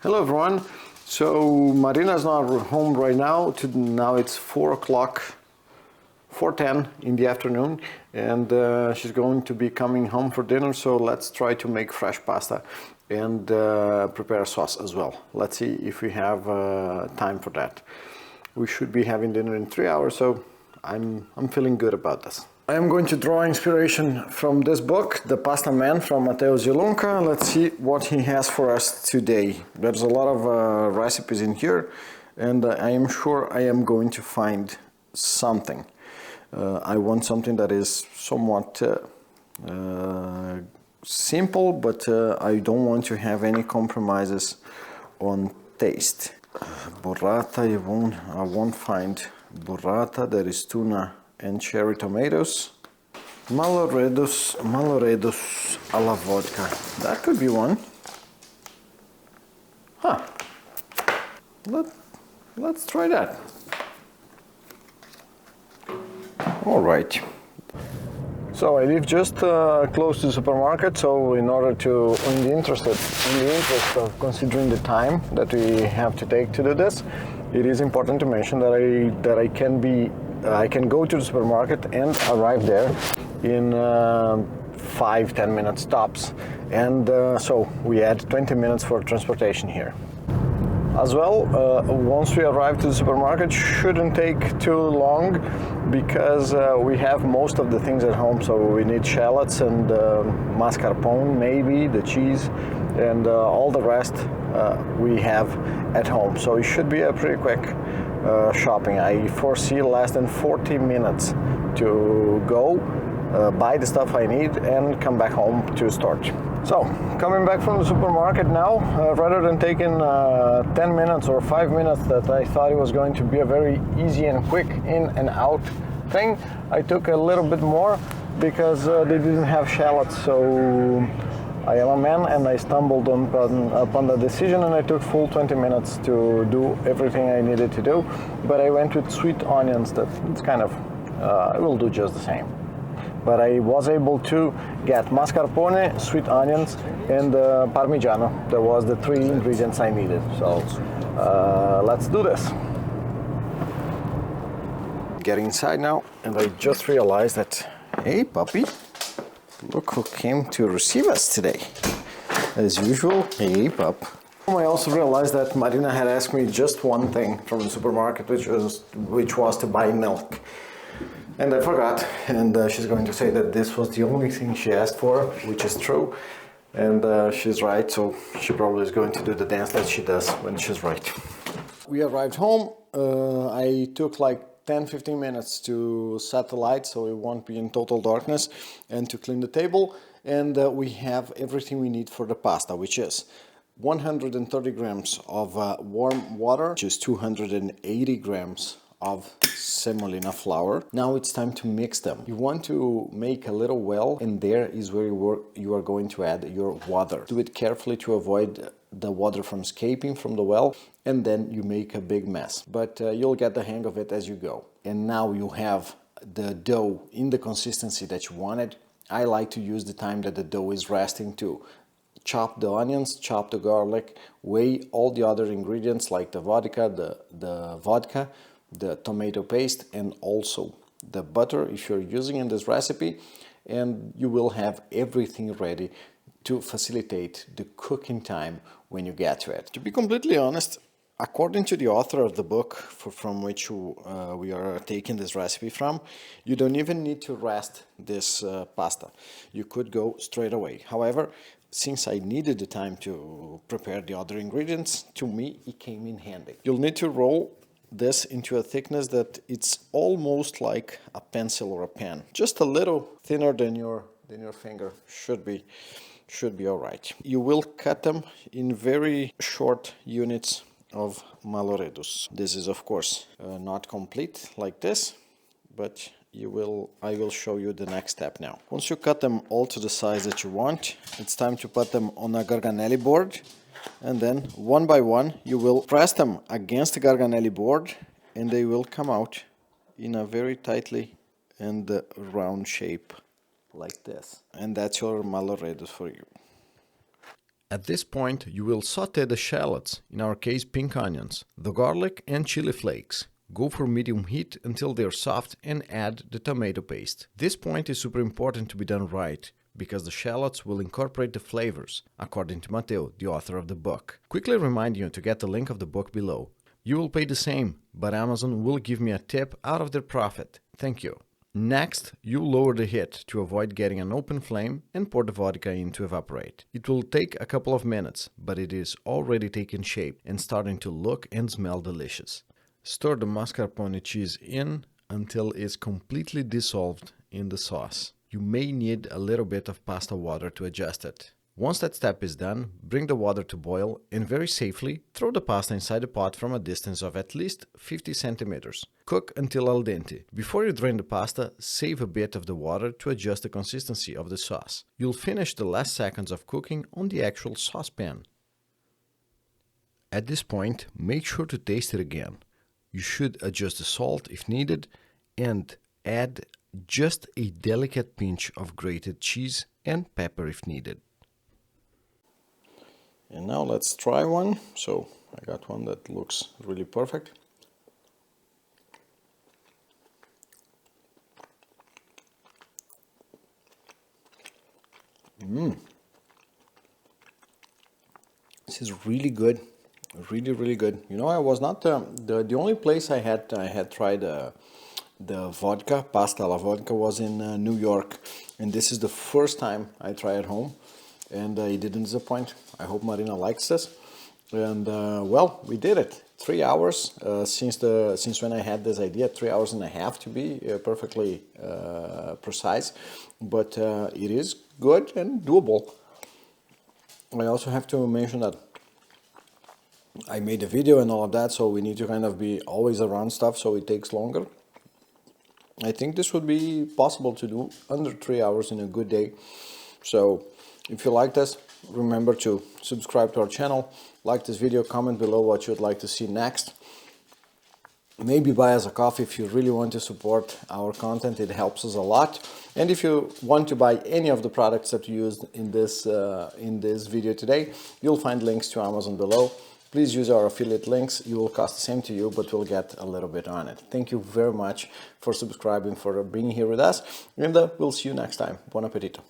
Hello everyone. So Marina's not home right now. Now it's 4 o'clock, 4:10 in the afternoon, and she's going to be coming home for dinner. So let's try to make fresh pasta and prepare a sauce as well. Let's see if we have time for that. We should be having dinner in 3 hours, so I'm feeling good about this. I am going to draw inspiration from this book, The Pasta Man from Mateo Ziolonka. Let's see what he has for us today. There's a lot of recipes in here, and I am sure I am going to find something. I want something that is somewhat simple, but I don't want to have any compromises on taste. Burrata, I won't find burrata. There is tuna and cherry tomatoes. Malloredus alla vodka. That could be one. Huh. Let's try that. All right. So I live just close to the supermarket, so in order to, in the interest of considering the time that we have to take to do this, it is important to mention that I can go to the supermarket and arrive there in 5-10 minutes tops, and so we add 20 minutes for transportation here. As well, once we arrive to the supermarket, shouldn't take too long because we have most of the things at home. So we need shallots and mascarpone, maybe the cheese, and all the rest we have at home. So it should be a pretty quick shopping. I foresee less than 40 minutes to go, buy the stuff I need, and come back home to start. So, coming back from the supermarket now, rather than taking 10 minutes or 5 minutes that I thought it was going to be a very easy and quick in and out thing, I took a little bit more because they didn't have shallots. So I am a man and I stumbled upon the decision, and I took full 20 minutes to do everything I needed to do. But I went with sweet onions. It's kind of, it will do just the same. But I was able to get mascarpone, sweet onions, and parmigiano. That was the 3 ingredients I needed. So let's do this. Getting inside now, and I just realized that, hey puppy, look who came to receive us today. As usual, hey pup. I also realized that Marina had asked me just one thing from the supermarket, which was to buy milk. And I forgot, and she's going to say that this was the only thing she asked for, which is true, and she's right, so she probably is going to do the dance that she does when she's right. We arrived home. I took like 10-15 minutes to set the light so it won't be in total darkness, and to clean the table, and we have everything we need for the pasta, which is 130 grams of warm water, which is 280 grams of semolina flour. Now it's time to mix them. You want to make a little well, and there is where you are going to add your water. Do it carefully to avoid the water from escaping from the well, and then you make a big mess. But you'll get the hang of it as you go. And now you have the dough in the consistency that you wanted. I like to use the time that the dough is resting to chop the onions, chop the garlic, weigh all the other ingredients like the vodka, the tomato paste, and also the butter if you're using in this recipe, and you will have everything ready to facilitate the cooking time when you get to it. To be completely honest, according to the author of the book from which we are taking this recipe from, you don't even need to rest this pasta. You could go straight away. However, since I needed the time to prepare the other ingredients, to me it came in handy. You'll need to roll this into a thickness that it's almost like a pencil or a pen, just a little thinner than your finger. Should be all right. You will cut them in very short units of Malloredus. This is of course not complete like this, but I will show you the next step now. Once you cut them all to the size that you want, it's time to put them on a garganelli board. And then one by one you will press them against the garganelli board, and they will come out in a very tightly and round shape like this. And that's your Malloredus for you. At this point, you will saute the shallots, in our case pink onions, the garlic and chili flakes. Go for medium heat until they are soft and add the tomato paste. This point is super important to be done right, because the shallots will incorporate the flavors, according to Mateo, the author of the book. Quickly remind you to get the link of the book below. You will pay the same, but Amazon will give me a tip out of their profit. Thank you. Next, you lower the heat to avoid getting an open flame and pour the vodka in to evaporate. It will take a couple of minutes, but it is already taking shape and starting to look and smell delicious. Stir the mascarpone cheese in until it's completely dissolved in the sauce. You may need a little bit of pasta water to adjust it. Once that step is done, bring the water to boil and very safely throw the pasta inside the pot from a distance of at least 50 centimeters. Cook until al dente. Before you drain the pasta, save a bit of the water to adjust the consistency of the sauce. You'll finish the last seconds of cooking on the actual saucepan. At this point, make sure to taste it again. You should adjust the salt if needed and add just a delicate pinch of grated cheese and pepper if needed. And now let's try one. So I got one that looks really perfect. This is really good, really good. You know, I was not the only place I had tried the vodka pasta alla vodka was in New York, and this is the first time I try at home, and it didn't disappoint. I hope Marina likes this, and well, we did it. 3 hours since when I had this idea, 3 hours and a half to be perfectly precise, but it is good and doable. I also have to mention that I made a video and all of that, so we need to kind of be always around stuff, so it takes longer. I think this would be possible to do under 3 hours in a good day. So if you like this, remember to subscribe to our channel, like this video, comment below what you'd like to see next. Maybe buy us a coffee if you really want to support our content. It helps us a lot. And if you want to buy any of the products that we used in this video today, you'll find links to Amazon below. Please use our affiliate links. It will cost the same to you, but we'll get a little bit on it. Thank you very much for subscribing, for being here with us, and we'll see you next time. Buon appetito.